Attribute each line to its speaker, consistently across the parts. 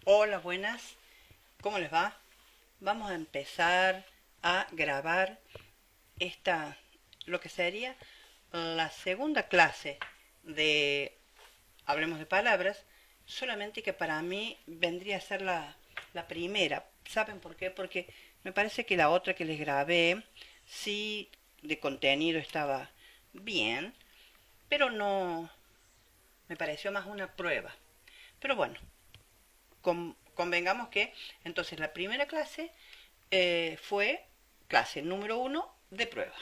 Speaker 1: Hola, buenas. ¿Cómo les va? Vamos a empezar a grabar esta, lo que sería la segunda clase de Hablemos de Palabras, solamente que para mí vendría a ser la primera. ¿Saben por qué? Porque me parece que la otra que les grabé, sí, de contenido estaba bien, pero no, me pareció más una prueba. Pero bueno, convengamos que entonces la primera clase fue clase número uno de prueba.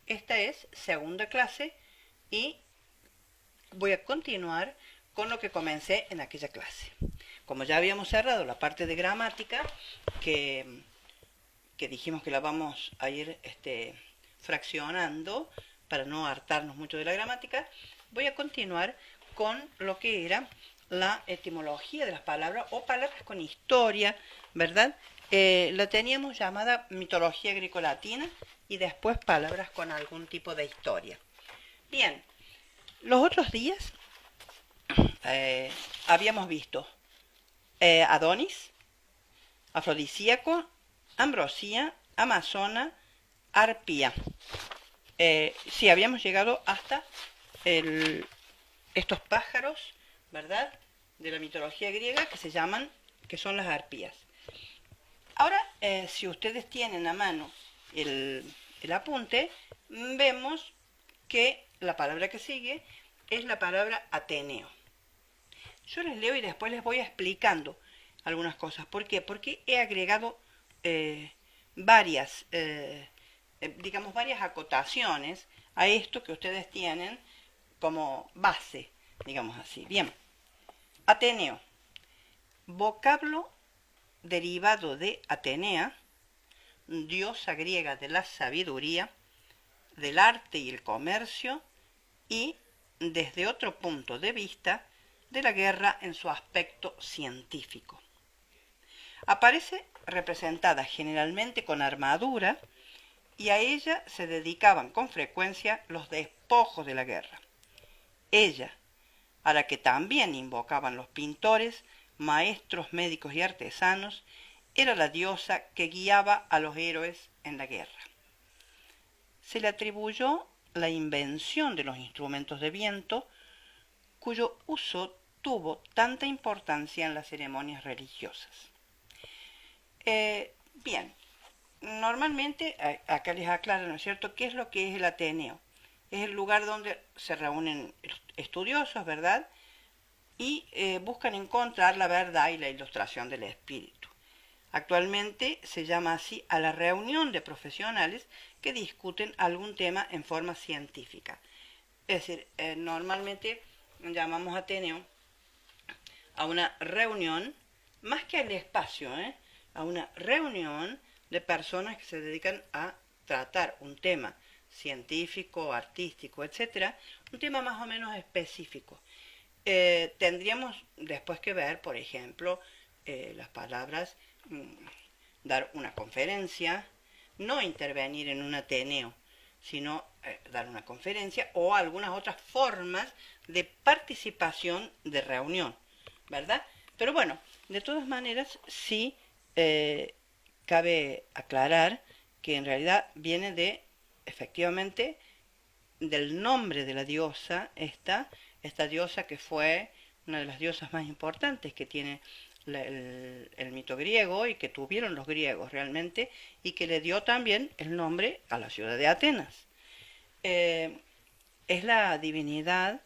Speaker 1: Esta es segunda clase y voy a continuar con lo que comencé en aquella clase. Como ya habíamos cerrado la parte de gramática, que, que dijimos que la vamos a ir fraccionando para no hartarnos mucho de la gramática, voy a continuar con lo que era la etimología de las palabras o palabras con historia, ¿verdad? La teníamos llamada mitología grecolatina y después palabras con algún tipo de historia. Bien, los otros días eh, habíamos visto Adonis, afrodisíaco, ambrosía, amazona, arpía. Sí, habíamos llegado hasta el, estos pájaros, ¿verdad? De la mitología griega que se llaman, que son las arpías. Ahora, si ustedes tienen a mano el apunte, vemos que la palabra que sigue es la palabra Ateneo. Yo les leo y después les voy explicando algunas cosas. ¿Por qué? Porque he agregado eh, varias, digamos, varias acotaciones a esto que ustedes tienen como base, digamos así. Bien, Ateneo, vocablo derivado de Atenea, diosa griega de la sabiduría, del arte y el comercio, y, desde otro punto de vista, de la guerra en su aspecto científico. Aparece representada generalmente con armadura y a ella se dedicaban con frecuencia los despojos de la guerra. Ella, a la que también invocaban los pintores, maestros, médicos y artesanos, era la diosa que guiaba a los héroes en la guerra. Se le atribuyó la invención de los instrumentos de viento, cuyo uso tuvo tanta importancia en las ceremonias religiosas. Bien, normalmente, acá les aclaro, ¿no es cierto?, qué es lo que es el Ateneo. Es el lugar donde se reúnen estudiosos, ¿verdad? Y buscan encontrar la verdad y la ilustración del espíritu. Actualmente se llama así a la reunión de profesionales que discuten algún tema en forma científica. Es decir, normalmente llamamos Ateneo a una reunión, más que al espacio, a una reunión de personas que se dedican a tratar un tema científico, artístico, etcétera, un tema más o menos específico. Tendríamos después que ver, por ejemplo, las palabras dar una conferencia, no intervenir en un Ateneo, sino dar una conferencia o algunas otras formas de participación de reunión, ¿verdad? Pero bueno, de todas maneras sí cabe aclarar que en realidad viene de, efectivamente, del nombre de la diosa, esta diosa que fue una de las diosas más importantes que tiene el mito griego y que tuvieron los griegos realmente y que le dio también el nombre a la ciudad de Atenas. Eh, es la divinidad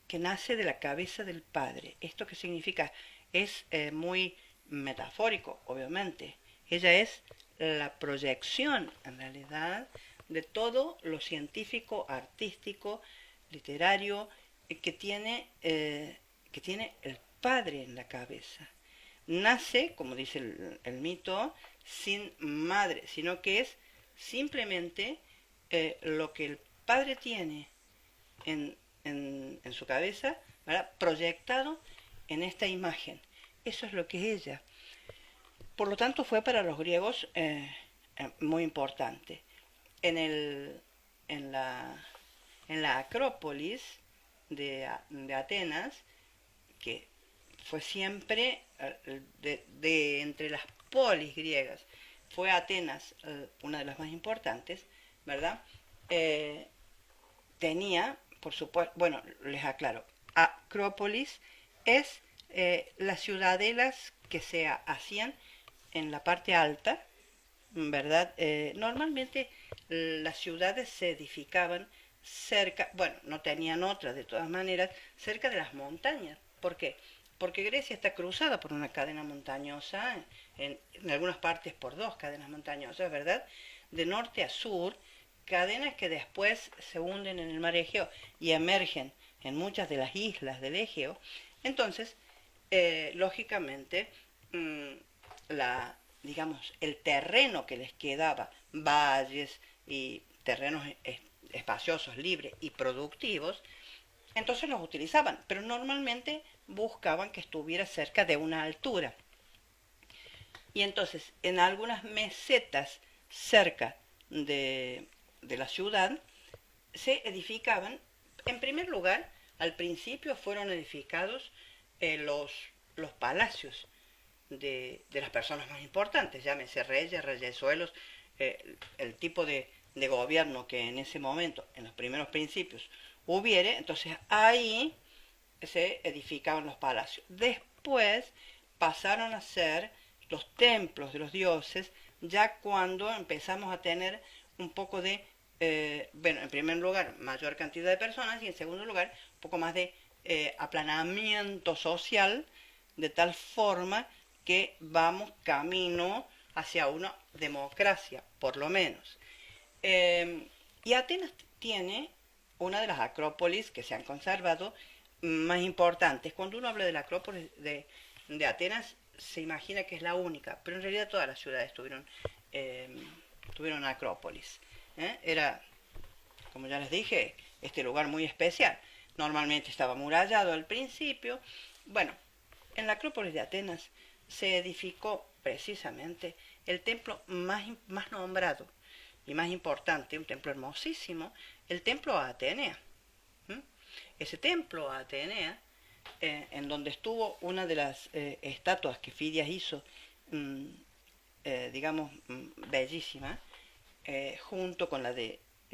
Speaker 1: que nace de la cabeza del Padre. ¿Esto qué significa? Es muy metafórico, obviamente. Ella es la proyección, en realidad, de todo lo científico, artístico, literario, que tiene el Padre en la cabeza. Nace, como dice el mito, sin madre, sino que es simplemente lo que el Padre tiene en su cabeza, ¿verdad?, proyectado en esta imagen. Eso es lo que es ella. Por lo tanto, fue para los griegos muy importante. En, el, en, la, en la Acrópolis de Atenas, que fue siempre de entre las polis griegas, fue Atenas una de las más importantes, ¿verdad? Eh, tenía, por supuesto, bueno, les aclaro, Acrópolis es las ciudadelas que se hacían en la parte alta, ¿verdad? Normalmente las ciudades se edificaban cerca, bueno, no tenían otras de todas maneras, cerca de las montañas. ¿Por qué? Porque Grecia está cruzada por una cadena montañosa, en algunas partes por dos cadenas montañosas, ¿verdad? De norte a sur, cadenas que después se hunden en el mar Egeo y emergen en muchas de las islas del Egeo. Entonces, lógicamente, mmm, digamos, el terreno que les quedaba, valles y terrenos espaciosos, libres y productivos, entonces los utilizaban, pero normalmente buscaban que estuviera cerca de una altura. Y entonces, en algunas mesetas cerca de la ciudad, se edificaban, en primer lugar, al principio fueron edificados los palacios de las personas más importantes, llámese reyes, reyesuelos, el tipo de gobierno que en ese momento, en los primeros principios, hubiere, entonces ahí se edificaban los palacios. Después pasaron a ser los templos de los dioses, ya cuando empezamos a tener un poco de, bueno, en primer lugar, mayor cantidad de personas y en segundo lugar, un poco más de aplanamiento social, de tal forma que vamos camino hacia una democracia, por lo menos. Y Atenas tiene una de las acrópolis que se han conservado más importantes. Cuando uno habla de la acrópolis de Atenas, se imagina que es la única, pero en realidad todas las ciudades tuvieron acrópolis. Era, como ya les dije, este lugar muy especial. Normalmente estaba amurallado al principio. Bueno, en la acrópolis de Atenas se edificó precisamente el templo más nombrado y más importante, un templo hermosísimo, el templo a Atenea. Ese templo a Atenea, en donde estuvo una de las estatuas que Fidias hizo, digamos, bellísima, junto con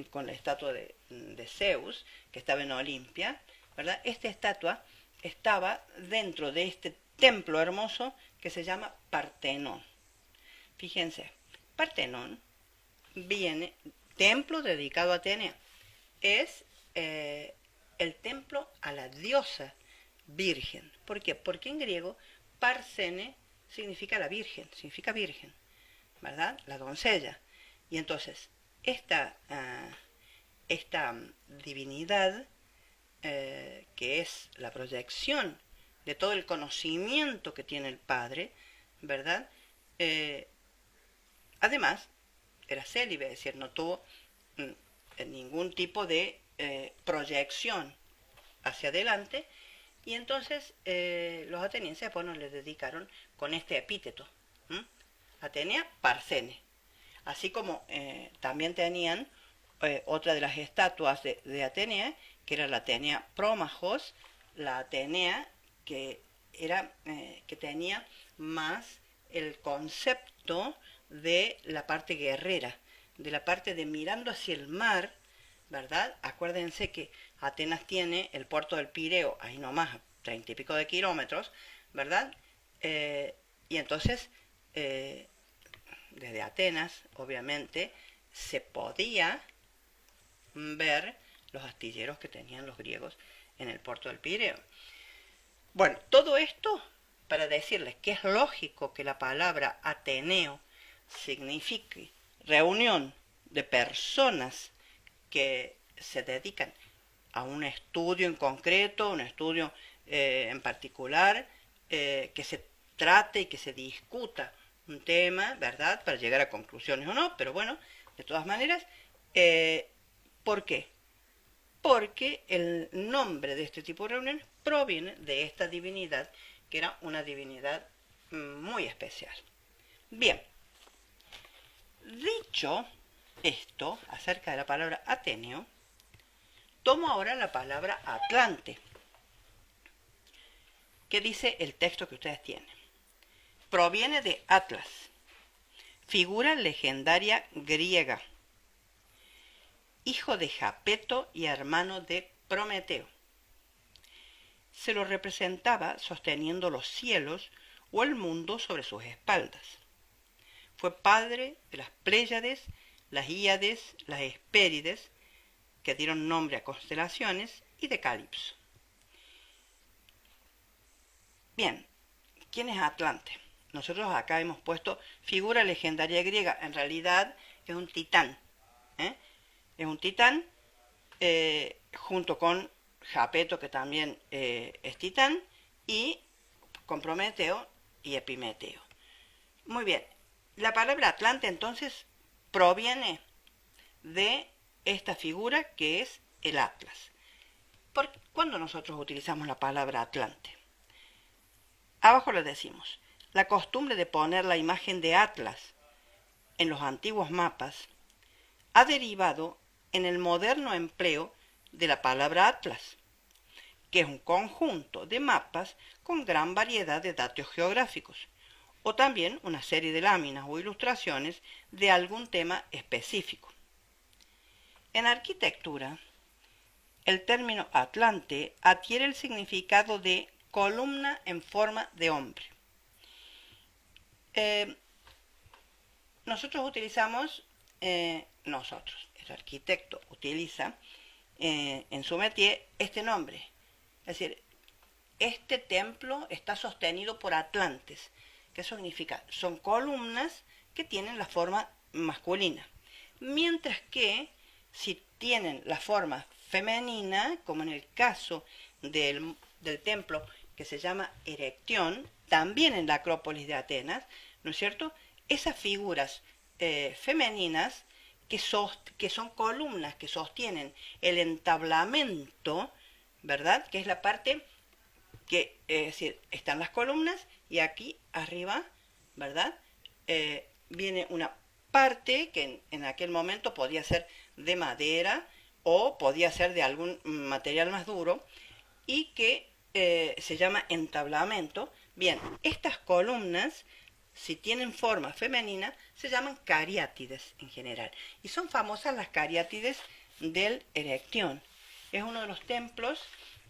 Speaker 1: con la estatua de Zeus, que estaba en Olimpia, ¿verdad? Esta estatua estaba dentro de este templo hermoso que se llama Partenón. Fíjense, Partenón viene, templo dedicado a Atenea, es el templo a la diosa virgen. ¿Por qué? Porque en griego Parsene significa la virgen, significa virgen, ¿verdad? La doncella. Y entonces, esta divinidad, que es la proyección de todo el conocimiento que tiene el Padre, ¿verdad? Además, era célibe, es decir, no tuvo ningún tipo de proyección hacia adelante, y entonces los atenienses bueno, le dedicaron con este epíteto, Atenea Parcene, así como también tenían otra de las estatuas de Atenea, que era la Atenea Prómajos, la Atenea que tenía más el concepto de la parte guerrera, de la parte de mirando hacia el mar, ¿verdad? Acuérdense que Atenas tiene el puerto del Pireo, ahí nomás, 30 y pico de kilómetros, ¿verdad? Y entonces, desde Atenas, obviamente, se podía ver los astilleros que tenían los griegos en el puerto del Pireo. Bueno, todo esto para decirles que es lógico que la palabra Ateneo signifique reunión de personas que se dedican a un estudio en concreto, un estudio en particular, que se trate y que se discuta un tema, ¿verdad? Para llegar a conclusiones o no, pero bueno, de todas maneras, ¿por qué? Porque el nombre de este tipo de reuniones proviene de esta divinidad, que era una divinidad muy especial. Bien, dicho esto acerca de la palabra Ateneo, tomo ahora la palabra Atlante, ¿Qué dice el texto que ustedes tienen? Proviene de Atlas, figura legendaria griega, hijo de Japeto y hermano de Prometeo. Se lo representaba sosteniendo los cielos o el mundo sobre sus espaldas. Fue padre de las Pléyades, las Híades, las Hespérides, que dieron nombre a constelaciones, y de Calipso. Bien, ¿quién es Atlante? Nosotros acá hemos puesto figura legendaria griega. En realidad es un titán. Es un titán junto con Japeto, que también es titán, y con Prometeo y Epimeteo. Muy bien, la palabra Atlante entonces proviene de esta figura que es el Atlas. ¿Cuándo nosotros utilizamos la palabra Atlante? Abajo le decimos, la costumbre de poner la imagen de Atlas en los antiguos mapas ha derivado en el moderno empleo de la palabra Atlas, que es un conjunto de mapas con gran variedad de datos geográficos, o también una serie de láminas o ilustraciones de algún tema específico. En arquitectura, el término Atlante adquiere el significado de columna en forma de hombre. Nosotros utilizamos, el arquitecto utiliza en su métier este nombre. Es decir, este templo está sostenido por atlantes. ¿Qué significa? Son columnas que tienen la forma masculina. Mientras que si tienen la forma femenina, como en el caso del templo que se llama Erectión, también en la Acrópolis de Atenas, ¿no es cierto? Esas figuras femeninas que son columnas que sostienen el entablamento, ¿verdad? Que es la parte que, es decir, están las columnas y aquí arriba, ¿verdad? Viene una parte que en aquel momento podía ser de madera o podía ser de algún material más duro y que se llama entablamento. Bien, estas columnas, si tienen forma femenina, se llaman cariátides en general. Y son famosas las cariátides del Erectión. Es uno de los templos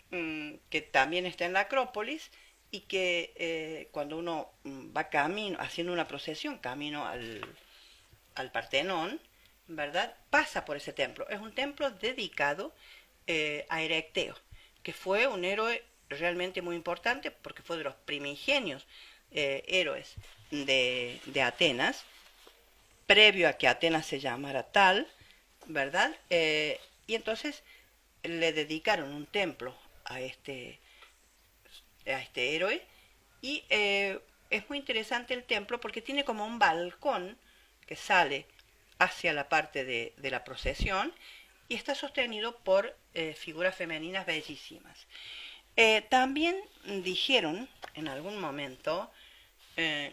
Speaker 1: que también está en la Acrópolis y que cuando uno va camino, haciendo una procesión camino al Partenón, ¿verdad? Pasa por ese templo. Es un templo dedicado a Erecteo, que fue un héroe realmente muy importante porque fue de los primigenios héroes de Atenas, previo a que Atenas se llamara tal, ¿verdad? Y entonces le dedicaron un templo a este héroe y es muy interesante el templo porque tiene como un balcón que sale hacia la parte de la procesión y está sostenido por figuras femeninas bellísimas. También dijeron en algún momento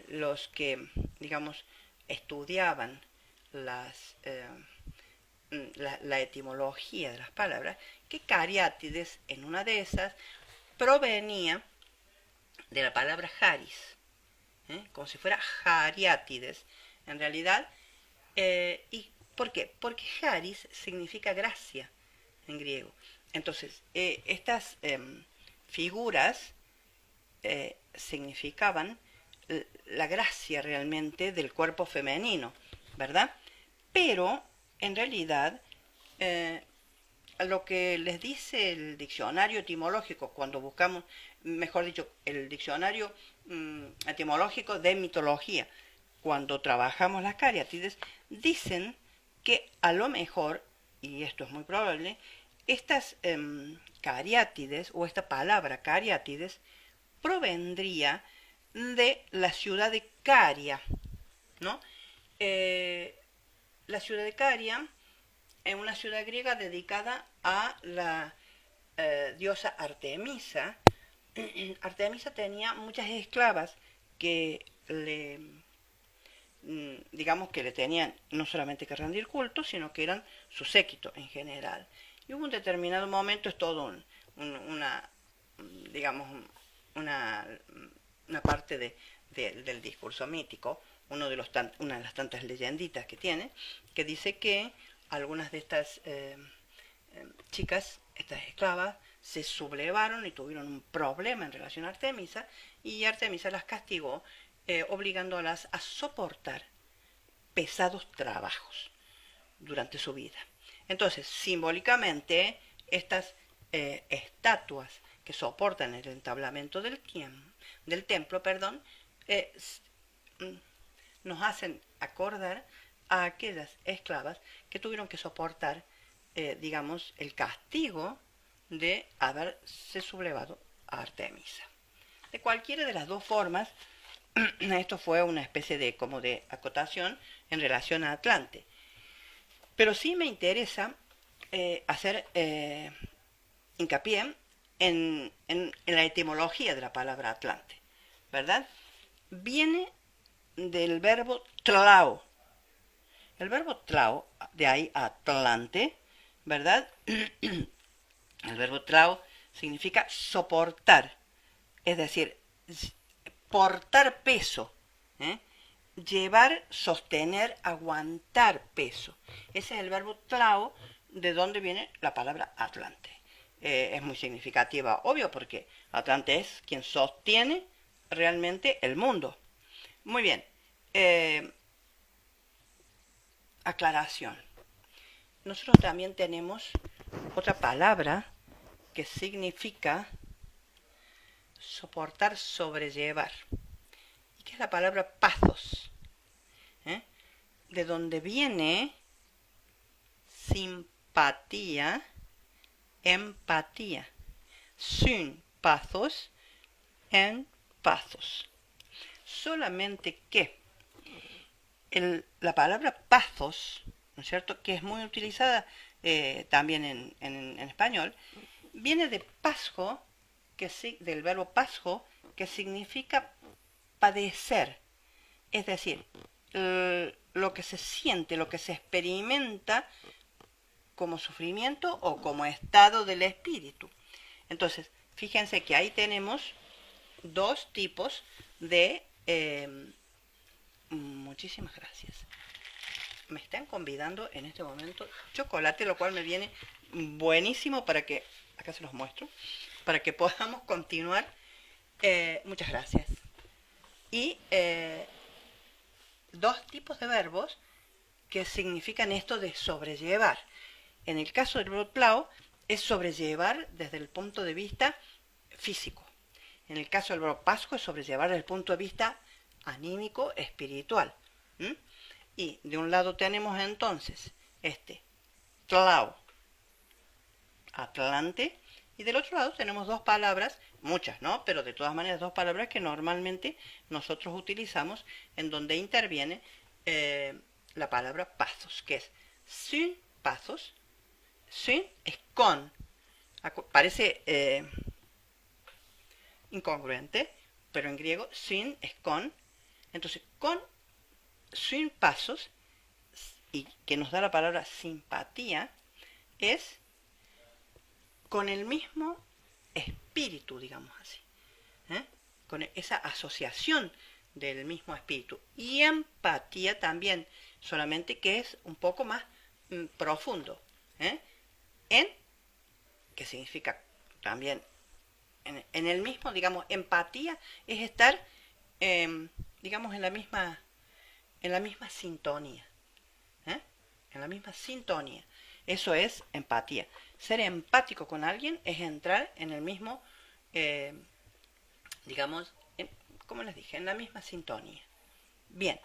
Speaker 1: los que, digamos, estudiaban la etimología de las palabras, que cariátides en una de esas provenía de la palabra haris, como si fuera jariátides, en realidad. ¿Y por qué? Porque haris significa gracia en griego. Entonces, estas figuras significaban la gracia realmente del cuerpo femenino, ¿verdad? Pero, en realidad, lo que les dice el diccionario etimológico cuando buscamos, mejor dicho, el diccionario etimológico de mitología, cuando trabajamos las cariátides, dicen que a lo mejor, y esto es muy probable, estas cariátides o esta palabra cariátides provendría de la ciudad de Caria, ¿no? La ciudad de Caria es una ciudad griega dedicada a la diosa Artemisa. Artemisa tenía muchas esclavas que digamos que le tenían no solamente que rendir culto, sino que eran su séquito en general. Y hubo un determinado momento, es todo digamos, una parte del discurso mítico, una de las tantas leyenditas que tiene, que dice que algunas de estas chicas, estas esclavas, se sublevaron y tuvieron un problema en relación a Artemisa, y Artemisa las castigó obligándolas a soportar pesados trabajos durante su vida. Entonces, simbólicamente, estas estatuas que soportan el entablamento del templo, eh, nos hacen acordar a aquellas esclavas que tuvieron que soportar, digamos, el castigo de haberse sublevado a Artemisa. De cualquiera de las dos formas, esto fue una especie de como de acotación en relación a Atlante. Pero sí me interesa hacer hincapié en la etimología de la palabra Atlante, ¿verdad? Viene del verbo tlao. El verbo tlao, de ahí Atlante, ¿verdad? El verbo tlao significa soportar, es decir, portar peso, ¿eh? Llevar, sostener, aguantar peso. Ese es el verbo tlao, de donde viene la palabra Atlante. Es muy significativa, obvio, porque Atlante es quien sostiene realmente el mundo. Muy bien. Aclaración. Nosotros también tenemos otra palabra que significa soportar, sobrellevar, y que es la palabra pathos, de donde viene simpatía, empatía. Syn pathos, en pathos. Solamente que la palabra pathos, ¿no es cierto?, que es muy utilizada también en español, viene de pasjo, del verbo pasjo, que significa padecer. Es decir, lo que se siente, lo que se experimenta como sufrimiento o como estado del espíritu. Entonces, fíjense que ahí tenemos dos tipos de... muchísimas gracias. Me están convidando en este momento chocolate, lo cual me viene buenísimo para que, acá se los muestro, para que podamos continuar. Muchas gracias. Y dos tipos de verbos que significan esto de sobrellevar. En el caso del verbo tlao, es sobrellevar desde el punto de vista físico. En el caso del verbo pasjo, es sobrellevar desde el punto de vista anímico, espiritual. Y de un lado tenemos entonces tlao, Atlante, y del otro lado tenemos dos palabras, muchas, ¿no? Pero de todas maneras dos palabras que normalmente nosotros utilizamos en donde interviene la palabra pathos, que es syn pathos. Syn es con, parece incongruente, pero en griego syn es con. Entonces, con syn pathos, y que nos da la palabra simpatía, es con el mismo espíritu, digamos así, con esa asociación del mismo espíritu. Y empatía también, solamente que es un poco más profundo. Que significa también en el mismo, digamos, empatía es estar, digamos, en la misma sintonía. En la misma sintonía. Eso es empatía. Ser empático con alguien es entrar en el mismo, digamos, como les dije, en la misma sintonía. Bien,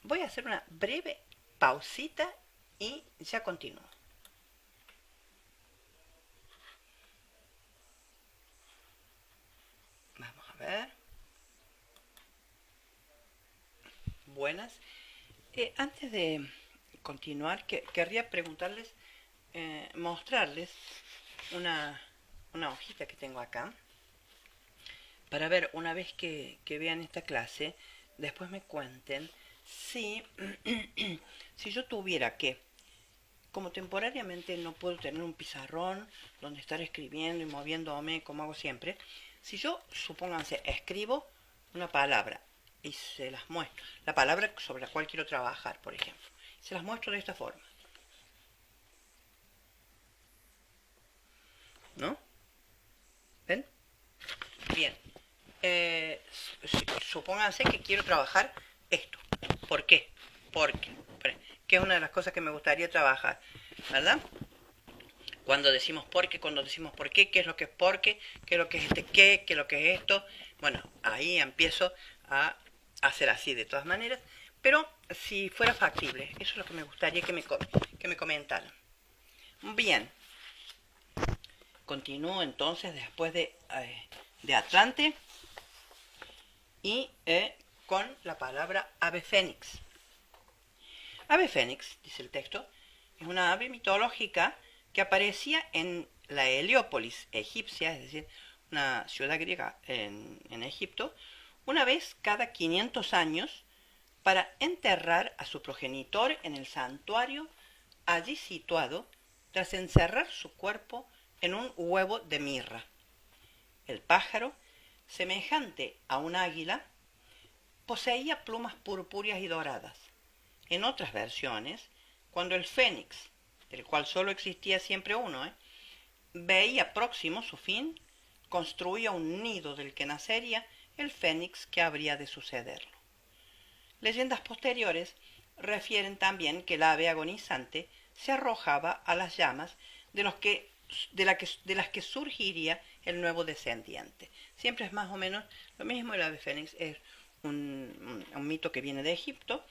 Speaker 1: voy a hacer una breve pausita y ya continúo. Vamos a ver. Buenas. Antes de continuar, querría preguntarles, mostrarles una hojita que tengo acá, para ver, una vez que vean esta clase, después me cuenten si, si yo tuviera que, como temporariamente no puedo tener un pizarrón donde estar escribiendo y moviéndome como hago siempre, Si yo, supónganse, escribo una palabra y se las muestro, la palabra sobre la cual quiero trabajar, por ejemplo, se las muestro de esta forma, ¿no? ¿Ven? Bien. Supónganse que quiero trabajar esto. ¿Por qué? Porque, que es una de las cosas que me gustaría trabajar, ¿verdad? Cuando decimos por qué, qué es lo que es por qué es lo que es este qué es lo que es esto. Bueno, ahí empiezo a hacer así de todas maneras, pero si fuera factible, eso es lo que me gustaría que me comentaran. Bien, continúo entonces después de Atlante y con la palabra ave fénix. Ave fénix, dice el texto, es una ave mitológica que aparecía en la Heliópolis egipcia, es decir, una ciudad griega en Egipto, una vez cada 500 años para enterrar a su progenitor en el santuario allí situado tras encerrar su cuerpo en un huevo de mirra. El pájaro, semejante a un águila, poseía plumas purpúreas y doradas. En otras versiones, cuando el fénix, del cual solo existía siempre uno, veía próximo su fin, construía un nido del que nacería el fénix que habría de sucederlo. Leyendas posteriores refieren también que el ave agonizante se arrojaba a las llamas de las que surgiría el nuevo descendiente. Siempre es más o menos lo mismo. El ave fénix es un mito que viene de Egipto,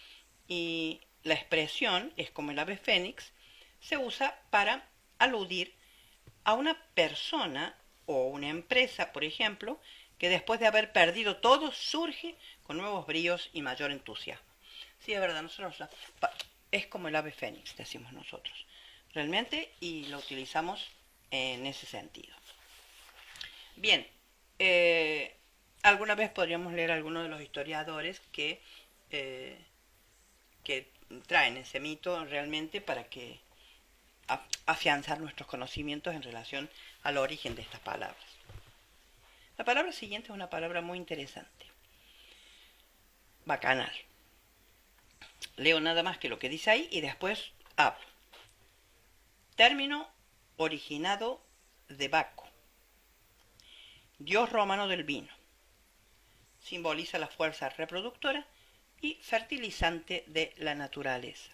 Speaker 1: y la expresión es como el ave fénix se usa para aludir a una persona o una empresa, por ejemplo, que después de haber perdido todo surge con nuevos bríos y mayor entusiasmo. Sí, es verdad, nosotros es como el ave fénix, decimos nosotros, realmente, y lo utilizamos en ese sentido. Bien, alguna vez podríamos leer a algunos de los historiadores que traen ese mito realmente para que afianzar nuestros conocimientos en relación al origen de estas palabras. La palabra siguiente es una palabra muy interesante. Bacanal. Leo nada más que lo que dice ahí y después hablo. Término originado de Baco, dios romano del vino. Simboliza la fuerza reproductora y fertilizante de la naturaleza.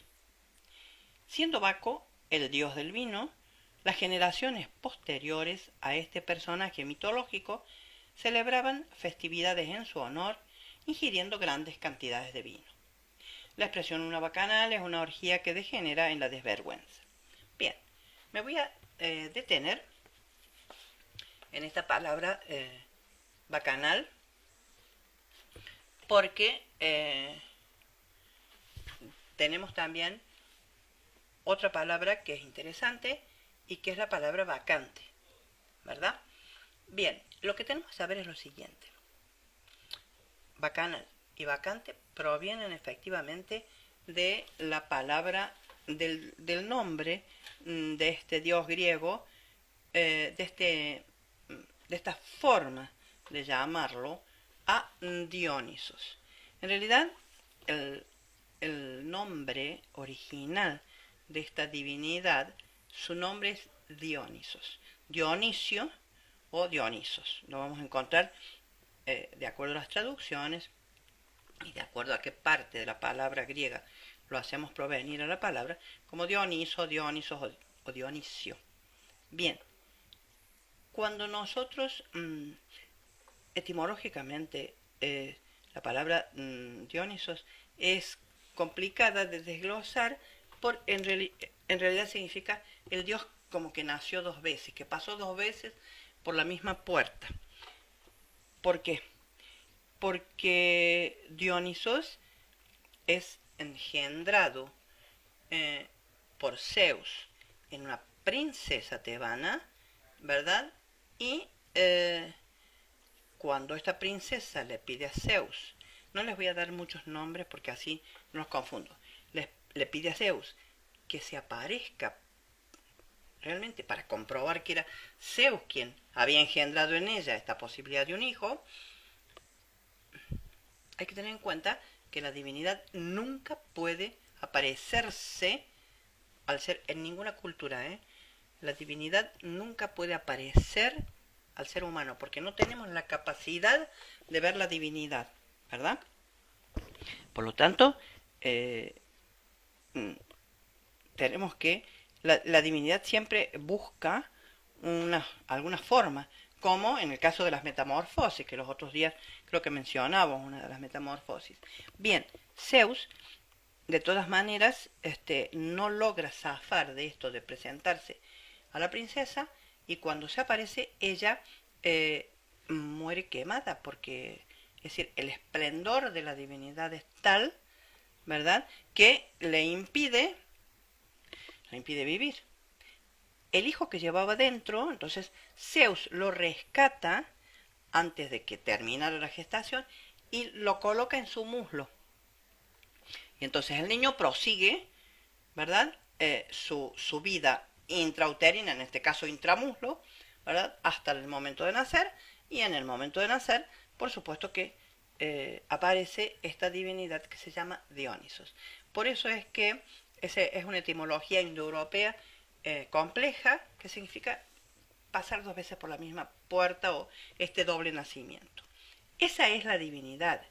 Speaker 1: Siendo Baco el dios del vino, las generaciones posteriores a este personaje mitológico celebraban festividades en su honor, ingiriendo grandes cantidades de vino. La expresión una bacanal es una orgía que degenera en la desvergüenza. Bien, me voy a detener en esta palabra bacanal, porque tenemos también otra palabra que es interesante y que es la palabra vacante, ¿verdad? Bien, lo que tenemos que saber es lo siguiente. Bacanal y vacante provienen efectivamente de la palabra, del nombre de este dios griego, de esta forma de llamarlo a Dionisos. En realidad, el nombre original de esta divinidad, su nombre es Dionisos. Dionisio o Dionisos. Lo vamos a encontrar de acuerdo a las traducciones y de acuerdo a qué parte de la palabra griega lo hacemos provenir a la palabra, como Dioniso, Dionisos o Dionisio. Bien, cuando nosotros etimológicamente la palabra Dionisos es complicada de desglosar, en realidad significa el dios como que nació dos veces, que pasó dos veces por la misma puerta. ¿Por qué? Porque Dionisos es engendrado por Zeus en una princesa tebana, ¿verdad? Y cuando esta princesa le pide a Zeus, no les voy a dar muchos nombres porque así no los confundo, le pide a Zeus que se aparezca realmente para comprobar que era Zeus quien había engendrado en ella esta posibilidad de un hijo, hay que tener en cuenta que la divinidad nunca puede aparecerse al ser en ninguna cultura, ¿eh? La divinidad nunca puede aparecer al ser humano, porque no tenemos la capacidad de ver la divinidad, ¿verdad? Por lo tanto, eh, tenemos que, la divinidad siempre busca alguna forma, como en el caso de las metamorfosis, que los otros días creo que mencionábamos una de las metamorfosis. Bien, Zeus, de todas maneras, no logra zafar de esto de presentarse a la princesa, y cuando se aparece, ella muere quemada, porque, es decir, el esplendor de la divinidad es tal, ¿verdad?, que le impide vivir. El hijo que llevaba dentro, entonces Zeus lo rescata antes de que terminara la gestación y lo coloca en su muslo. Y entonces el niño prosigue, ¿verdad?, su vida intrauterina, en este caso intramuslo, ¿verdad?, hasta el momento de nacer, y en el momento de nacer, por supuesto que aparece esta divinidad que se llama Dionisos. Por eso es que es una etimología indoeuropea compleja, que significa pasar dos veces por la misma puerta o este doble nacimiento. Esa es la divinidad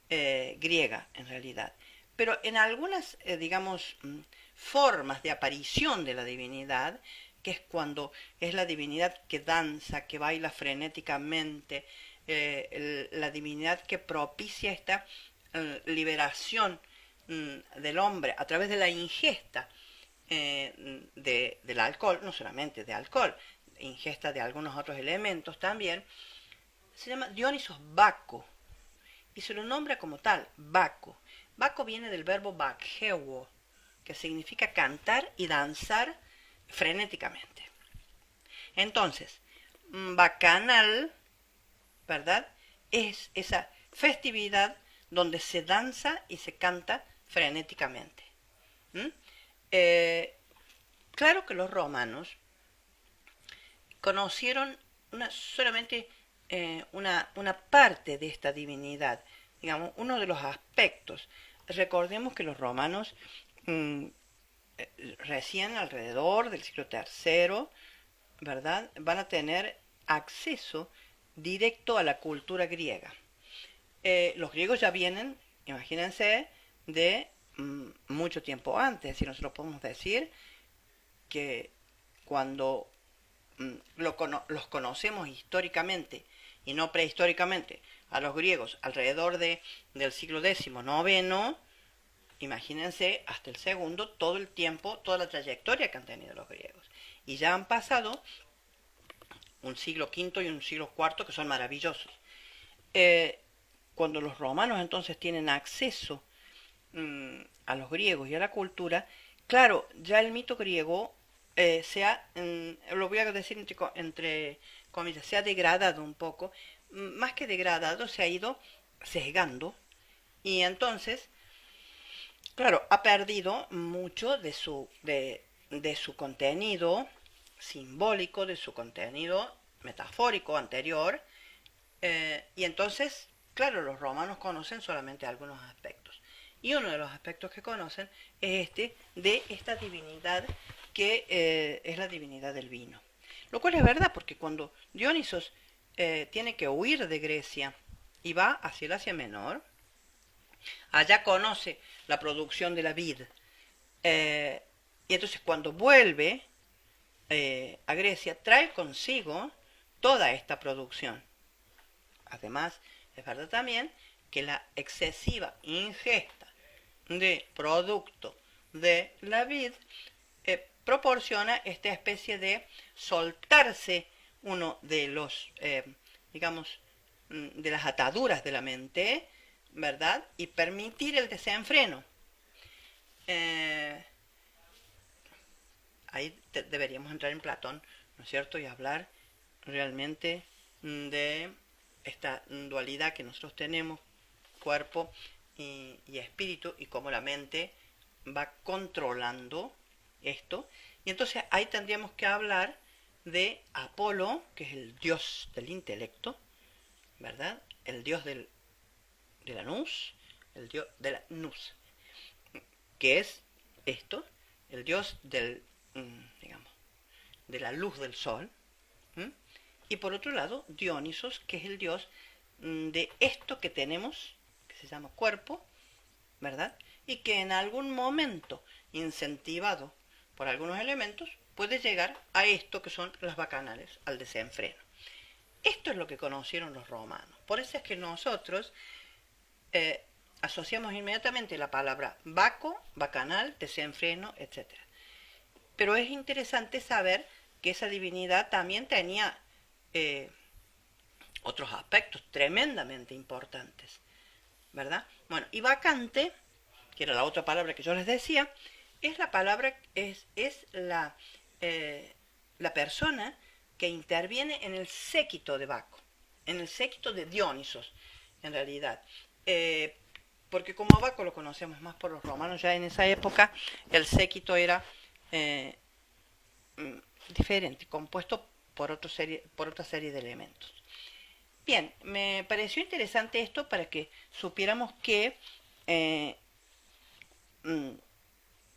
Speaker 1: griega, en realidad. Pero en algunas, digamos, formas de aparición de la divinidad, que es cuando es la divinidad que danza, que baila frenéticamente, la divinidad que propicia esta liberación del hombre a través de la ingesta del alcohol, no solamente de alcohol, ingesta de algunos otros elementos también, se llama Dionisos Baco, y se lo nombra como tal, Baco. Baco viene del verbo bakhewo, que significa cantar y danzar frenéticamente. Entonces, bacanal, ¿verdad?, es esa festividad donde se danza y se canta frenéticamente. Claro que los romanos conocieron solamente una parte de esta divinidad, digamos, uno de los aspectos. Recordemos que los romanos recién alrededor del siglo III, ¿verdad?, van a tener acceso directo a la cultura griega. Los griegos ya vienen, imagínense, de mucho tiempo antes, si nosotros podemos decir que cuando los conocemos históricamente y no prehistóricamente a los griegos alrededor del siglo XIX, imagínense hasta el segundo, todo el tiempo, toda la trayectoria que han tenido los griegos. Y ya han pasado un siglo V y un siglo IV que son maravillosos. Cuando los romanos entonces tienen acceso a los griegos y a la cultura, claro, ya el mito griego lo voy a decir entre comillas, se ha degradado un poco, más que degradado, se ha ido sesgando, y entonces, claro, ha perdido mucho de su contenido simbólico, de su contenido metafórico anterior, y entonces, claro, los romanos conocen solamente algunos aspectos. Y uno de los aspectos que conocen es de esta divinidad que es la divinidad del vino. Lo cual es verdad, porque cuando Dionisos tiene que huir de Grecia y va hacia el Asia Menor, allá conoce la producción de la vid. Y entonces cuando vuelve a Grecia, trae consigo toda esta producción. Además, es verdad también que la excesiva ingesta de producto de la vid proporciona esta especie de soltarse uno de los, digamos, de las ataduras de la mente, ¿verdad?, y permitir el desenfreno. Ahí deberíamos entrar en Platón, ¿no es cierto?, y hablar realmente de esta dualidad que nosotros tenemos, cuerpo y espíritu, y cómo la mente va controlando esto, Y entonces ahí tendríamos que hablar de Apolo, que es el dios del intelecto, ¿verdad? El dios de la nous, el dios de la nous, que es esto, el dios digamos, de la luz del sol. ¿Mm? Y por otro lado, Dionisos, que es el dios de esto que tenemos, que se llama cuerpo, ¿verdad? Y que en algún momento, incentivado por algunos elementos, puede llegar a esto que son las bacanales, al desenfreno. Esto es lo que conocieron los romanos. Por eso es que nosotros asociamos inmediatamente la palabra baco, bacanal, desenfreno, etc. Pero es interesante saber que esa divinidad también tenía otros aspectos tremendamente importantes, ¿verdad? Bueno, y vacante, que era la otra palabra que yo les decía, es la palabra, es la persona que interviene en el séquito de Baco, en el séquito de Dionisos, en realidad. Porque como Baco lo conocemos más por los romanos, ya en esa época el séquito era diferente, compuesto por otra serie de elementos. Bien, me pareció interesante esto para que supiéramos que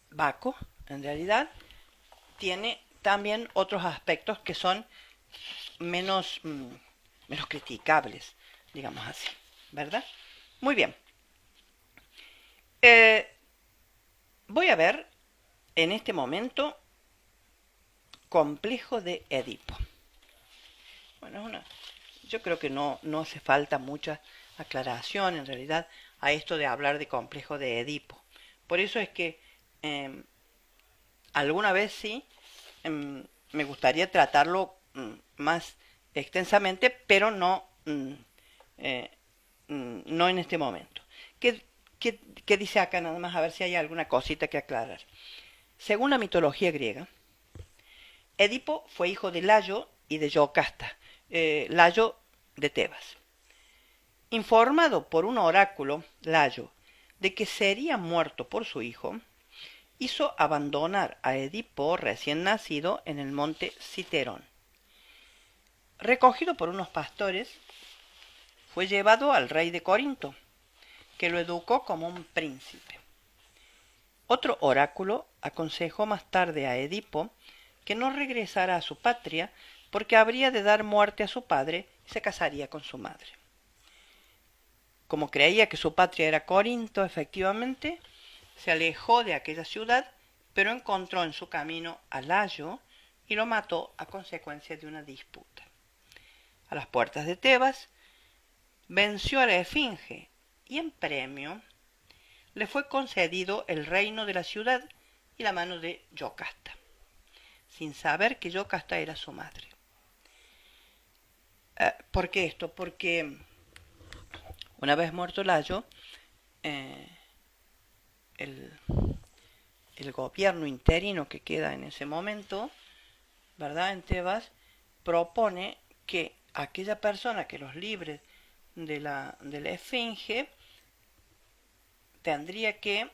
Speaker 1: Baco, en realidad, tiene también otros aspectos que son menos criticables, digamos así, ¿verdad? Muy bien. Voy a ver en este momento complejo de Edipo. Bueno, yo creo que no hace falta mucha aclaración en realidad a esto de hablar de complejo de Edipo. Por eso es que alguna vez sí me gustaría tratarlo más extensamente, pero no en este momento. ¿Qué dice acá nada más? A ver si hay alguna cosita que aclarar. Según la mitología griega, Edipo fue hijo de Layo y de Yocasta, Layo de Tebas. Informado por un oráculo, Layo, de que sería muerto por su hijo, hizo abandonar a Edipo recién nacido en el monte Citerón. Recogido por unos pastores, fue llevado al rey de Corinto, que lo educó como un príncipe. Otro oráculo aconsejó más tarde a Edipo que no regresara a su patria porque habría de dar muerte a su padre y se casaría con su madre. Como creía que su patria era Corinto, efectivamente, se alejó de aquella ciudad, pero encontró en su camino a Layo y lo mató a consecuencia de una disputa. A las puertas de Tebas, venció a la Esfinge y en premio le fue concedido el reino de la ciudad y la mano de Yocasta, sin saber que Yocasta era su madre. ¿Por qué esto? Porque una vez muerto Layo, el gobierno interino que queda en ese momento, ¿verdad?, en Tebas, propone que aquella persona que los libre de la Esfinge tendría que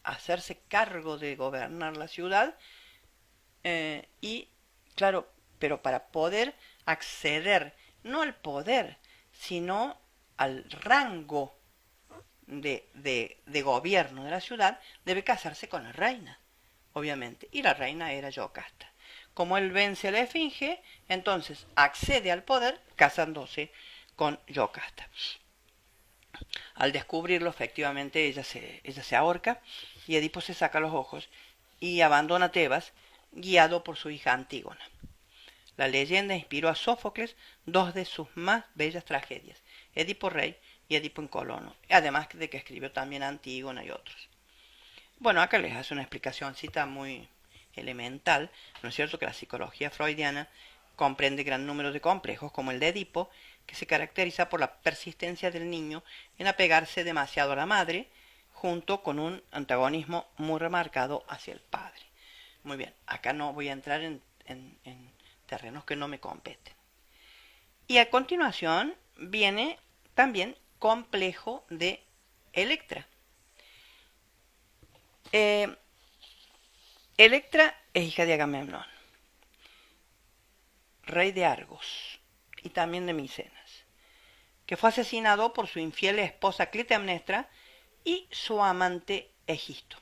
Speaker 1: hacerse cargo de gobernar la ciudad y, claro, pero para poder acceder no al poder, sino al rango de gobierno de la ciudad, debe casarse con la reina, obviamente, y la reina era Yocasta. Como él vence a la Esfinge, entonces accede al poder casándose con Yocasta. Al descubrirlo, efectivamente, ella se ahorca y Edipo se saca los ojos y abandona Tebas, guiado por su hija Antígona. La leyenda inspiró a Sófocles dos de sus más bellas tragedias, Edipo Rey y Edipo en Colono, además de que escribió también Antígona y otros. Bueno, acá les hace una explicacióncita muy elemental, ¿no es cierto?, que la psicología freudiana comprende gran número de complejos, como el de Edipo, que se caracteriza por la persistencia del niño en apegarse demasiado a la madre, junto con un antagonismo muy remarcado hacia el padre. Muy bien, acá no voy a entrar en terrenos que no me competen. Y a continuación viene también complejo de Electra. Electra es hija de Agamemnón, rey de Argos y también de Micenas, que fue asesinado por su infiel esposa Clitemnestra y su amante Egisto.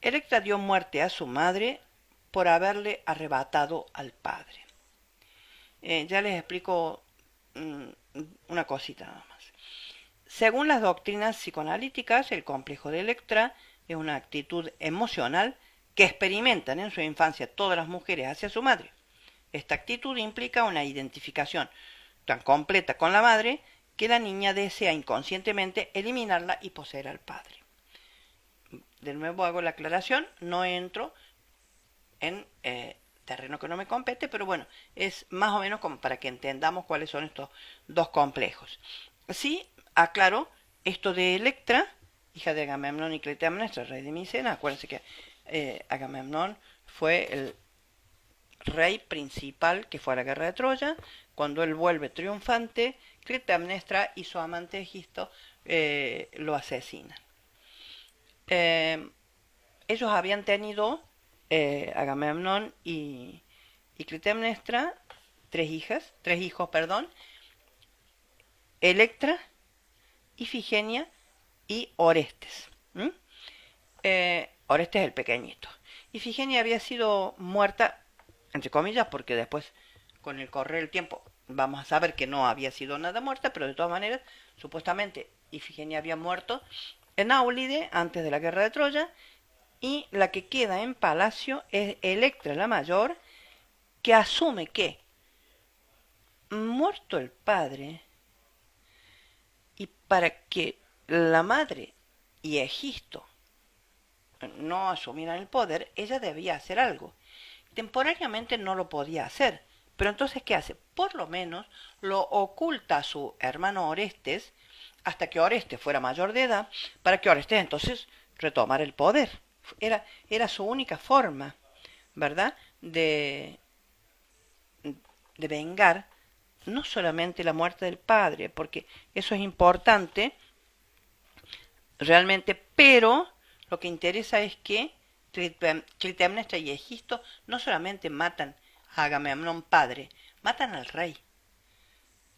Speaker 1: Electra dio muerte a su madre por haberle arrebatado al padre. Ya les explico una cosita nada más. Según las doctrinas psicoanalíticas, el complejo de Electra es una actitud emocional que experimentan en su infancia todas las mujeres hacia su madre. Esta actitud implica una identificación tan completa con la madre que la niña desea inconscientemente eliminarla y poseer al padre. De nuevo hago la aclaración, no entro en terreno que no me compete, pero bueno, es más o menos como para que entendamos cuáles son estos dos complejos. Sí, aclaro, esto de Electra, hija de Agamemnón y Clitemnestra, rey de Micenas. Acuérdense que Agamemnón fue el rey principal que fue a la guerra de Troya. Cuando él vuelve triunfante, Clitemnestra y su amante Egisto lo asesinan. Ellos habían tenido, Agamemnón y Clitemnestra, tres hijos, Electra, Ifigenia y Orestes. Orestes el pequeñito. Ifigenia había sido muerta, entre comillas, porque después, con el correr del tiempo, vamos a saber que no había sido nada muerta, pero de todas maneras, supuestamente Ifigenia había muerto en Áulide antes de la guerra de Troya, y la que queda en palacio es Electra la mayor, que asume que, muerto el padre, y para que la madre y Egisto no asumieran el poder, ella debía hacer algo. Temporariamente no lo podía hacer, pero entonces ¿qué hace? Por lo menos lo oculta a su hermano Orestes hasta que Orestes fuera mayor de edad, para que Orestes entonces retomara el poder. Era su única forma, ¿verdad?, de vengar no solamente la muerte del padre, porque eso es importante realmente, pero lo que interesa es que Clitemnestra y Egisto no solamente matan a Agamemnón padre, matan al rey.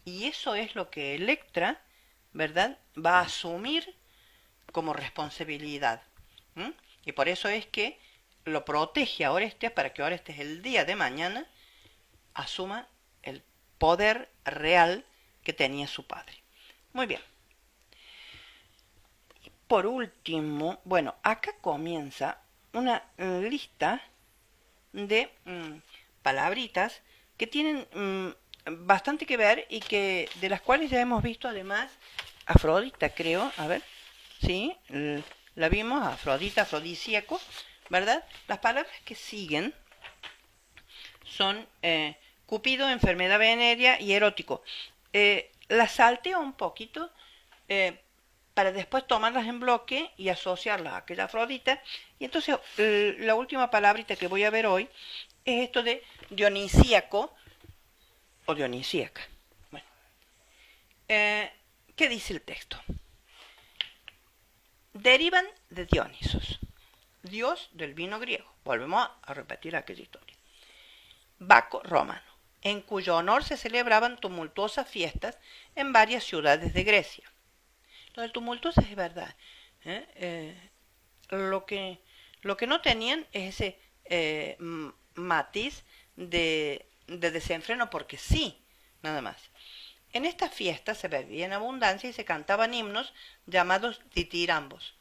Speaker 1: Y eso es lo que Electra, ¿verdad?, va a asumir como responsabilidad. Y por eso es que lo protege a Orestes, para que Orestes el día de mañana asuma el poder real que tenía su padre. Muy bien. Y por último, bueno, acá comienza una lista de palabritas que tienen bastante que ver y que de las cuales ya hemos visto además Afrodita, creo, a ver, sí, la vimos, Afrodita, afrodisíaco, ¿verdad? Las palabras que siguen son Cupido, enfermedad venérea y erótico. Las salteo un poquito para después tomarlas en bloque y asociarlas a aquella Afrodita. Y entonces la última palabrita que voy a ver hoy es esto de dionisíaco o dionisíaca. Bueno, ¿qué dice el texto? Derivan de Dionisos, dios del vino griego. Volvemos a repetir aquella historia. Baco romano, en cuyo honor se celebraban tumultuosas fiestas en varias ciudades de Grecia. Lo de tumultuosas es verdad. Lo que no tenían es ese matiz de desenfreno, porque sí, nada más. En estas fiestas se bebía en abundancia y se cantaban himnos llamados ditirambos.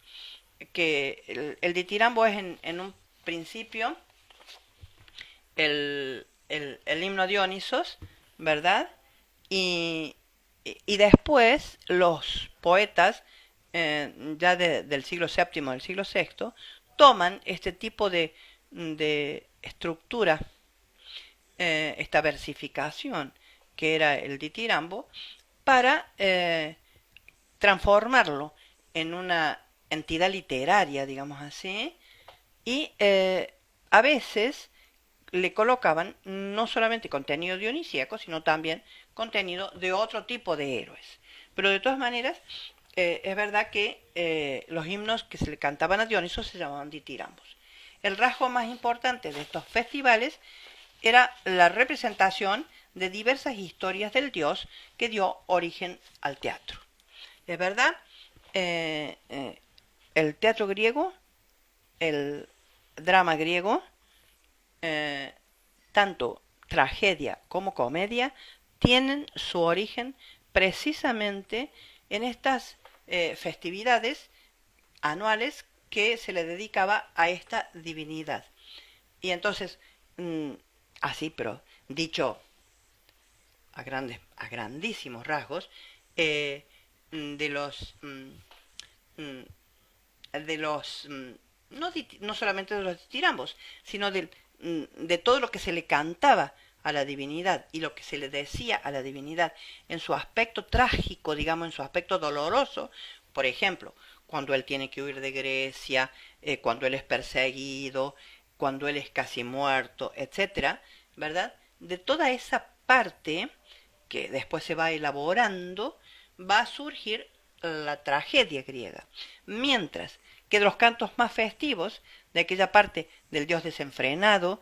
Speaker 1: Que el ditirambo es en un principio el himno Dionisos, ¿verdad? Y después los poetas ya del siglo VII, del siglo VI, toman este tipo de estructura, esta versificación que era el ditirambo, para transformarlo en una entidad literaria, digamos así, y a veces le colocaban no solamente contenido dionisíaco, sino también contenido de otro tipo de héroes. Pero de todas maneras, es verdad que los himnos que se le cantaban a Dioniso se llamaban ditirambos. El rasgo más importante de estos festivales era la representación de diversas historias del dios que dio origen al teatro. Es verdad, el teatro griego, el drama griego, eh, tanto tragedia como comedia, tienen su origen precisamente en estas festividades anuales que se le dedicaba a esta divinidad. Y entonces, así, pero dicho a grandísimos rasgos, eh, de los de los no, no solamente de los tirambos, sino de todo lo que se le cantaba a la divinidad y lo que se le decía a la divinidad en su aspecto trágico, digamos, en su aspecto doloroso. Por ejemplo, cuando él tiene que huir de Grecia, cuando él es perseguido, cuando él es casi muerto, etcétera, ¿verdad? De toda esa parte que después se va elaborando, va a surgir la tragedia griega. Mientras que de los cantos más festivos, de aquella parte del dios desenfrenado,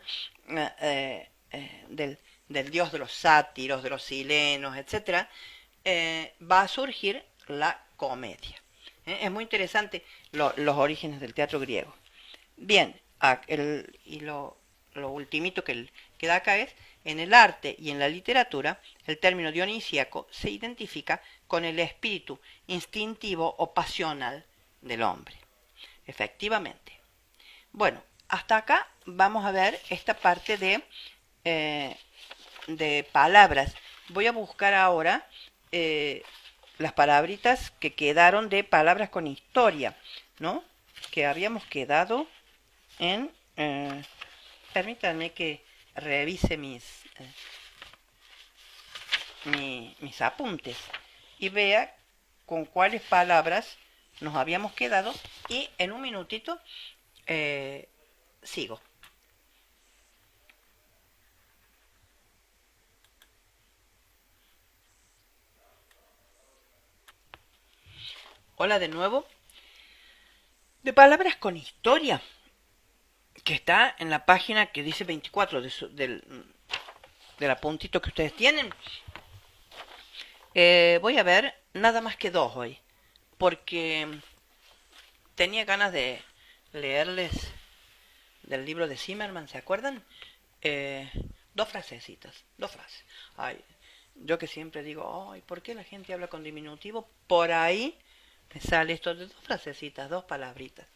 Speaker 1: del dios de los sátiros, de los silenos, etc., va a surgir la comedia. Es muy interesante los orígenes del teatro griego. Bien, y lo ultimito que da acá es, en el arte y en la literatura, el término dionisíaco se identifica con el espíritu instintivo o pasional del hombre. Efectivamente. Bueno, hasta acá vamos a ver esta parte de palabras. Voy a buscar ahora las palabritas que quedaron de palabras con historia, ¿no? Que habíamos quedado en... permítanme que revise mis apuntes y vea con cuáles palabras nos habíamos quedado y en un minutito sigo. Hola de nuevo. De palabras con historia, que está en la página que dice 24 del apuntito que ustedes tienen. Voy a ver nada más que dos hoy, porque tenía ganas de leerles del libro de Zimmerman, ¿se acuerdan? Dos frasecitas, dos frases. Ay, yo que siempre digo, ay, ¿por qué la gente habla con diminutivo? Por ahí me sale esto de dos frasecitas, dos palabritas.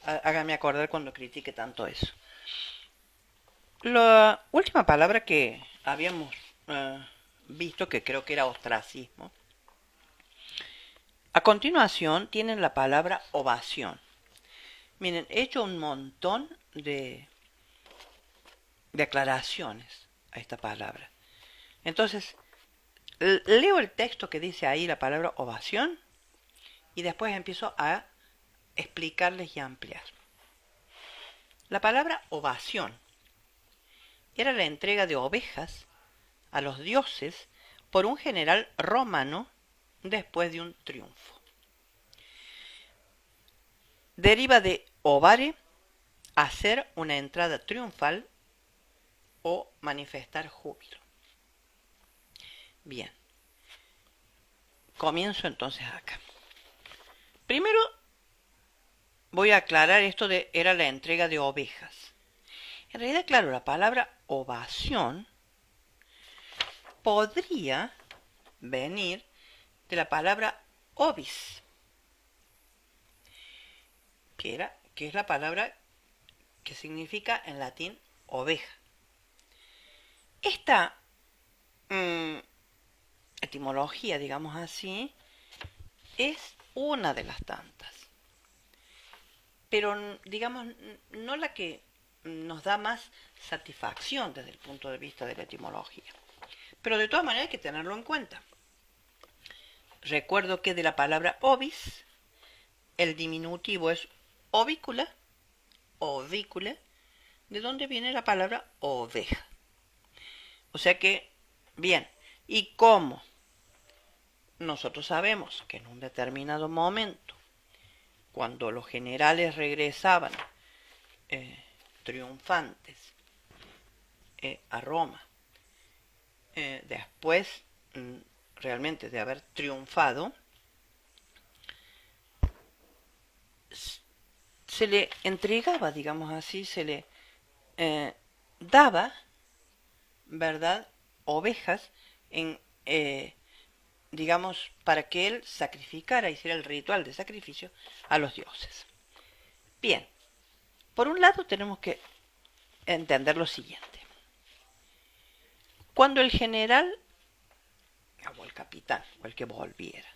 Speaker 1: Hágame acordar cuando critique tanto eso. La última palabra que habíamos visto, que creo que era ostracismo, a continuación tienen la palabra ovación. Miren, he hecho un montón de aclaraciones a esta palabra. Entonces, leo el texto que dice ahí la palabra ovación y después empiezo a explicarles y ampliar. La palabra ovación era la entrega de ovejas a los dioses por un general romano después de un triunfo. Deriva de ovare, hacer una entrada triunfal o manifestar júbilo. Bien, comienzo entonces acá. Primero voy a aclarar esto de era la entrega de ovejas. En realidad, claro, la palabra ovación podría venir de la palabra ovis, que es la palabra que significa en latín oveja. Esta etimología, digamos así, es una de las tantas, pero digamos no la que nos da más satisfacción desde el punto de vista de la etimología. Pero de todas maneras hay que tenerlo en cuenta. Recuerdo que de la palabra ovis, el diminutivo es ovícula, ovícula, de donde viene la palabra oveja. O sea que, bien, ¿y cómo nosotros sabemos que en un determinado momento, cuando los generales regresaban triunfantes a Roma, después realmente de haber triunfado, se le entregaba, digamos así, se le daba, ¿verdad?, ovejas en, digamos, para que él sacrificara, hiciera el ritual de sacrificio a los dioses. Bien, por un lado tenemos que entender lo siguiente. Cuando el general, o el capitán, o el que volviera,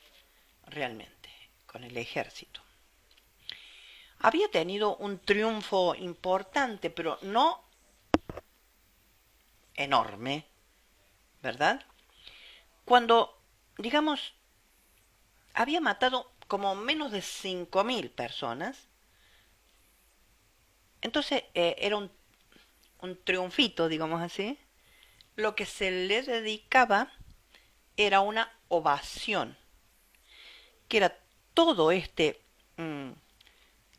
Speaker 1: realmente, con el ejército, había tenido un triunfo importante, pero no enorme, ¿verdad? Cuando, digamos, había matado como menos de 5.000 personas, entonces era un triunfito, digamos así. Lo que se le dedicaba era una ovación, que era todo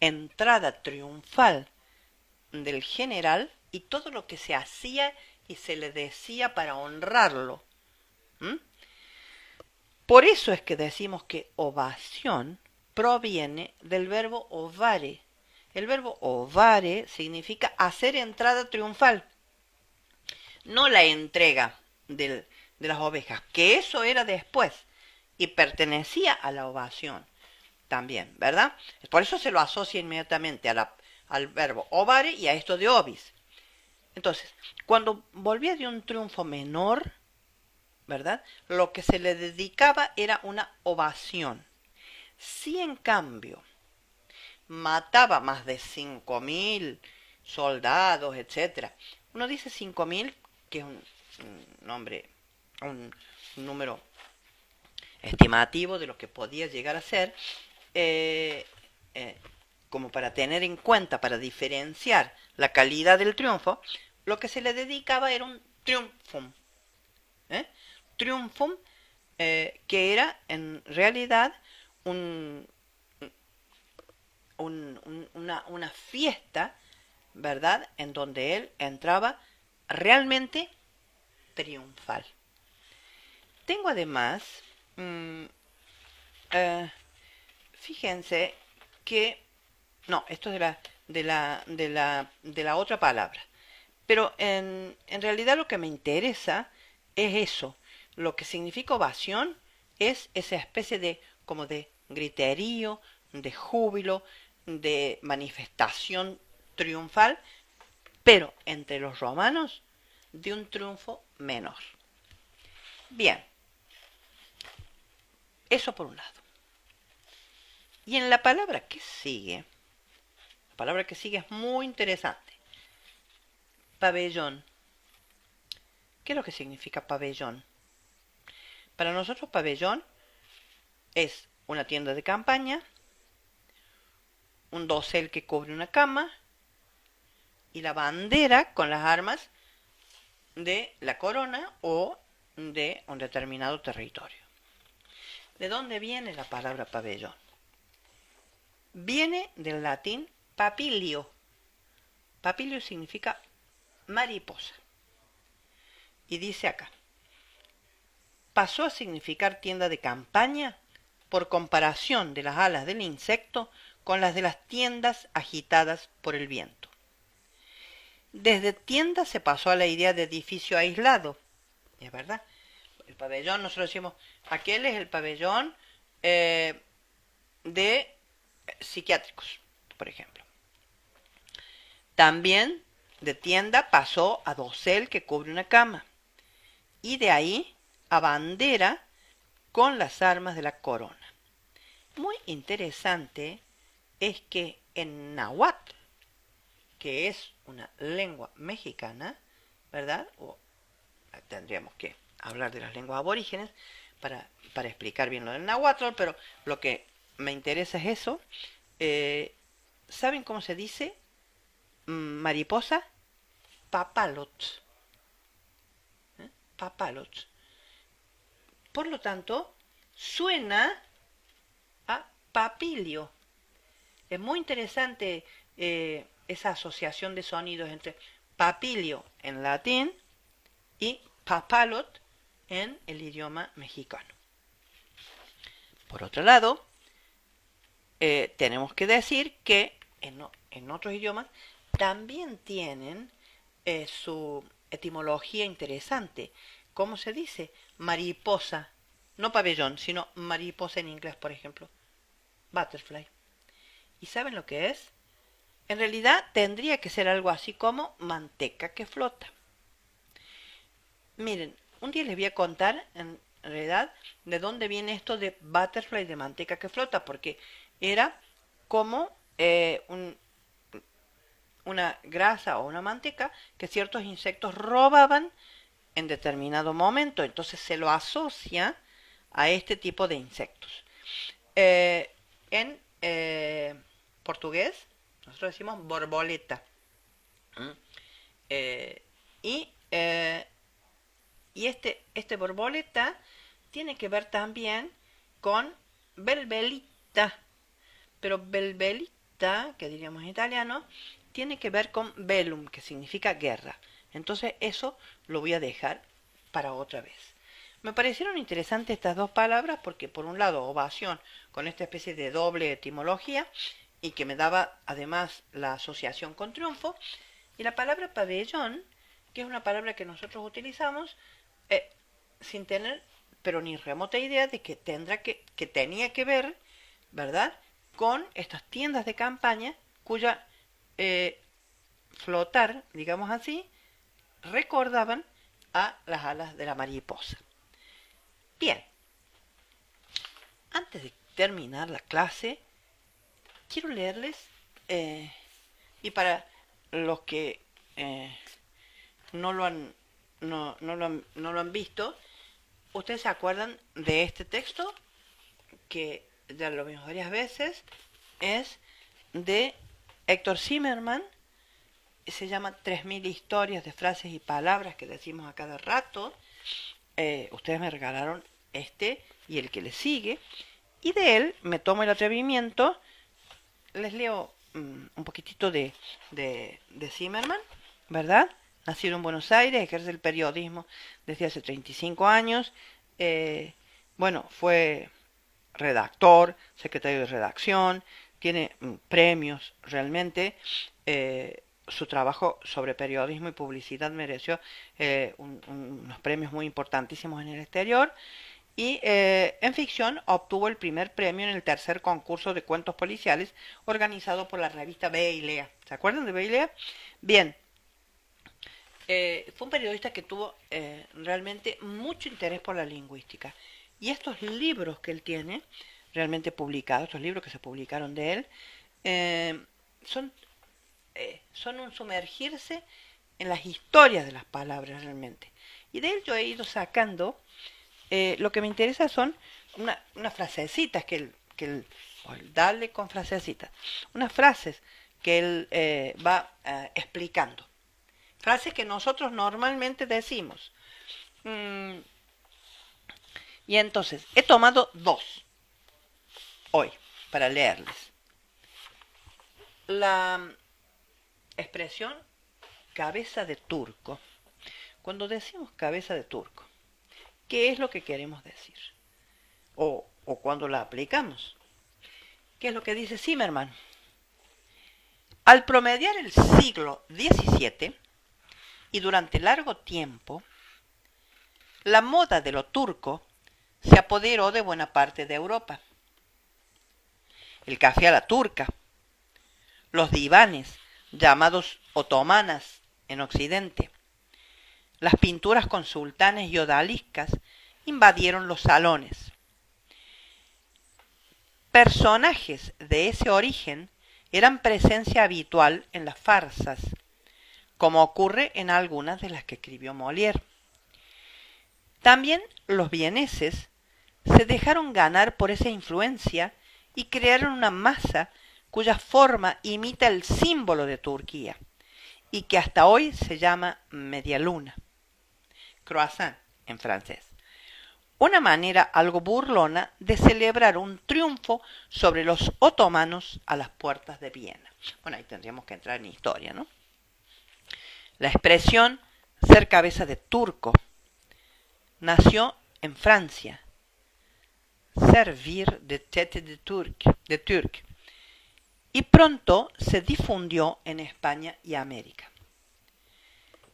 Speaker 1: entrada triunfal del general y todo lo que se hacía y se le decía para honrarlo. Por eso es que decimos que ovación proviene del verbo ovare. El verbo ovare significa hacer entrada triunfal, no la entrega de las ovejas, que eso era después y pertenecía a la ovación también, ¿verdad? Por eso se lo asocia inmediatamente al verbo ovare y a esto de ovis. Entonces, cuando volvía de un triunfo menor, ¿verdad?, lo que se le dedicaba era una ovación. Si en cambio mataba más de 5.000 soldados, etc., uno dice 5.000, que es un nombre, un número estimativo de lo que podía llegar a ser, como para tener en cuenta, para diferenciar la calidad del triunfo, lo que se le dedicaba era un triunfum. Triunfum, que era en realidad una fiesta, ¿verdad?, en donde él entraba realmente triunfal. Tengo además, fíjense que, no, esto es de la otra palabra, pero en realidad lo que me interesa es eso. Lo que significa ovación es esa especie de, como de griterío, de júbilo, de manifestación triunfal, pero entre los romanos de un triunfo menor. Bien, eso por un lado. Y en la palabra que sigue, la palabra que sigue es muy interesante. Pabellón. ¿Qué es lo que significa pabellón? Para nosotros pabellón es una tienda de campaña, un dosel que cubre una cama y la bandera con las armas de la corona o de un determinado territorio. ¿De dónde viene la palabra pabellón? Viene del latín papilio. Papilio significa mariposa. Y dice acá, pasó a significar tienda de campaña por comparación de las alas del insecto con las de las tiendas agitadas por el viento. Desde tienda se pasó a la idea de edificio aislado. Es verdad. El pabellón, nosotros decimos, aquel es el pabellón de psiquiátricos, por ejemplo. También de tienda pasó a dosel que cubre una cama. Y de ahí a bandera con las armas de la corona. Muy interesante es que en náhuatl, que es una lengua mexicana, ¿verdad? O tendríamos que hablar de las lenguas aborígenes para explicar bien lo del náhuatl, pero lo que me interesa es eso. ¿Saben cómo se dice mariposa? Papalot. Papalot. Por lo tanto, suena a papilio. Es muy interesante esa asociación de sonidos entre papilio en latín y papalot en el idioma mexicano. Por otro lado, tenemos que decir que en otros idiomas también tienen su etimología interesante. ¿Cómo se dice? Mariposa. No pabellón, sino mariposa en inglés, por ejemplo. Butterfly. ¿Y saben lo que es? En realidad tendría que ser algo así como manteca que flota. Miren, un día les voy a contar en realidad de dónde viene esto de butterfly, de manteca que flota, porque era como una grasa o una manteca que ciertos insectos robaban en determinado momento. Entonces se lo asocia a este tipo de insectos. En portugués nosotros decimos borboleta. Y este borboleta tiene que ver también con belbelita. Pero belbelita, que diríamos en italiano, tiene que ver con bellum, que significa guerra. Entonces eso lo voy a dejar para otra vez. Me parecieron interesantes estas dos palabras porque por un lado ovación con esta especie de doble etimología y que me daba además la asociación con triunfo, y la palabra pabellón, que es una palabra que nosotros utilizamos sin tener pero ni remota idea de que tenía que ver, ¿verdad?, con estas tiendas de campaña cuya flotar, digamos así, recordaban a las alas de la mariposa. Bien, antes de terminar la clase, quiero leerles, y para los que no lo han visto, ¿ustedes se acuerdan de este texto? Que ya lo vimos varias veces, es de Héctor Zimmerman, se llama 3000 historias de frases y palabras que decimos a cada rato. Ustedes me regalaron este y el que le sigue, y de él me tomo el atrevimiento, les leo un poquitito de Zimmerman, ¿verdad? Nacido en Buenos Aires, ejerce el periodismo desde hace 35 años, bueno, fue redactor, secretario de redacción, tiene premios realmente. Su trabajo sobre periodismo y publicidad mereció unos premios muy importantísimos en el exterior. Y en ficción obtuvo el primer premio en el tercer concurso de cuentos policiales organizado por la revista Bea y Lea. ¿Se acuerdan de Bea y Lea? Bien. Fue un periodista que tuvo realmente mucho interés por la lingüística. Y estos libros que él tiene, realmente publicados, estos libros que se publicaron de él, son un sumergirse en las historias de las palabras realmente. Y de él yo he ido sacando, lo que me interesa son unas frasecitas que él dale con frasecitas, unas frases que él va explicando. Frases que nosotros normalmente decimos. Y entonces, he tomado dos hoy para leerles. La expresión cabeza de turco. Cuando decimos cabeza de turco, ¿qué es lo que queremos decir? O cuando la aplicamos. ¿Qué es lo que dice Zimmerman? Al promediar el siglo XVII y durante largo tiempo, la moda de lo turco se apoderó de buena parte de Europa. El café a la turca, los divanes, llamados otomanas en Occidente, las pinturas con sultanes y odaliscas invadieron los salones. Personajes de ese origen eran presencia habitual en las farsas, como ocurre en algunas de las que escribió Molière. También los vieneses se dejaron ganar por esa influencia y crearon una masa cuya forma imita el símbolo de Turquía y que hasta hoy se llama medialuna, croissant en francés. una manera algo burlona de celebrar un triunfo sobre los otomanos a las puertas de Viena. Bueno, ahí tendríamos que entrar en historia, ¿no? La expresión ser cabeza de turco nació en Francia, servir de tête de turc, y pronto se difundió en España y América.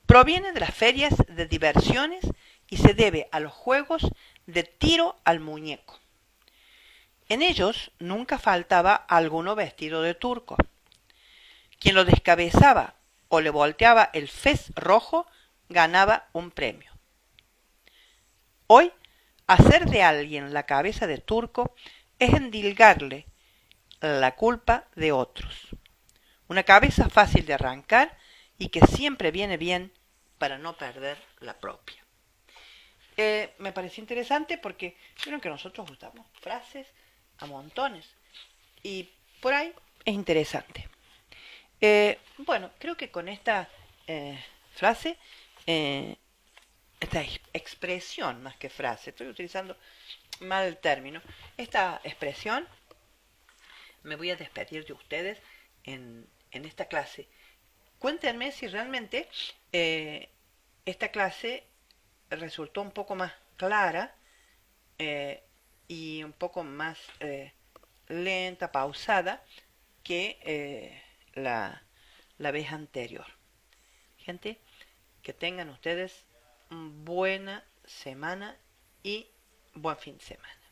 Speaker 1: Proviene de las ferias de diversiones y se debe a los juegos de tiro al muñeco. En ellos nunca faltaba alguno vestido de turco. Quien lo descabezaba o le volteaba el fez rojo ganaba un premio. Hoy, hacer de alguien la cabeza de turco es endilgarle la culpa de otros. Una cabeza fácil de arrancar y que siempre viene bien para no perder la propia. Me pareció interesante porque vieron que nosotros usamos frases a montones y por ahí es interesante. Bueno, creo que con esta frase, esta expresión más que frase, estoy utilizando mal el término, esta expresión, me voy a despedir de ustedes en esta clase. Cuéntenme si realmente esta clase resultó un poco más clara y un poco más lenta, pausada que la vez anterior. Gente, que tengan ustedes buena semana y buen fin de semana.